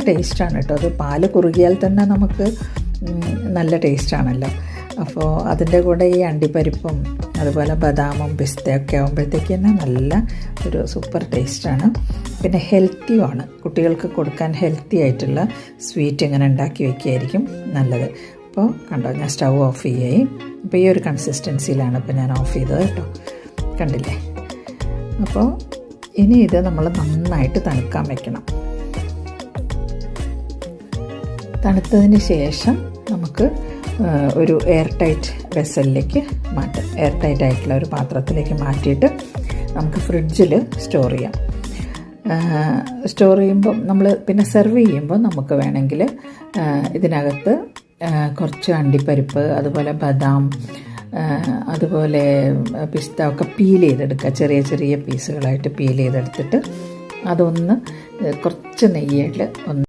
ടേസ്റ്റാണ് കേട്ടോ. അത് പാല് കുറുകിയാൽ തന്നെ നമുക്ക് നല്ല ടേസ്റ്റാണല്ലോ. അപ്പോൾ അതിൻ്റെ കൂടെ ഈ അണ്ടിപ്പരിപ്പും അതുപോലെ ബദാമും പിസ്തയൊക്കെ ആകുമ്പോഴത്തേക്ക് തന്നെ നല്ല ഒരു സൂപ്പർ ടേസ്റ്റാണ്. പിന്നെ ഹെൽത്തിയുമാണ്. കുട്ടികൾക്ക് കൊടുക്കാൻ ഹെൽത്തി ആയിട്ടുള്ള സ്വീറ്റ് ഇങ്ങനെ ഉണ്ടാക്കി വയ്ക്കുകയായിരിക്കും നല്ലത്. അപ്പോൾ കണ്ടോ, ഞാൻ സ്റ്റൗ ഓഫ് ചെയ്യേ. അപ്പോൾ ഈ ഒരു കൺസിസ്റ്റൻസിയിലാണ് ഇപ്പോൾ ഞാൻ ഓഫ് ചെയ്തത് കേട്ടോ. കണ്ടില്ലേ? അപ്പോൾ ഇനി ഇത് നമ്മൾ നന്നായിട്ട് തണുക്കാൻ വയ്ക്കണം. തണുത്തതിന് ശേഷം നമുക്ക് ഒരു എയർ ടൈറ്റ് വെസലിലേക്ക് മാറ്റാം. എയർ ടൈറ്റ് ആയിട്ടുള്ള ഒരു പാത്രത്തിലേക്ക് മാറ്റിയിട്ട് നമുക്ക് ഫ്രിഡ്ജിൽ സ്റ്റോർ ചെയ്യാം. സ്റ്റോർ ചെയ്യുമ്പോൾ നമ്മൾ പിന്നെ സെർവ് ചെയ്യുമ്പോൾ നമുക്ക് വേണമെങ്കിൽ ഇതിനകത്ത് കുറച്ച് അണ്ടിപ്പരിപ്പ്, അതുപോലെ ബദാം, അതുപോലെ പിസ്ത ഒക്കെ പീൽ ചെയ്തെടുക്കുക. ചെറിയ ചെറിയ പീസുകളായിട്ട് പീൽ ചെയ്തെടുത്തിട്ട് അതൊന്ന് കുറച്ച് നെയ്യിൽ ഒന്ന്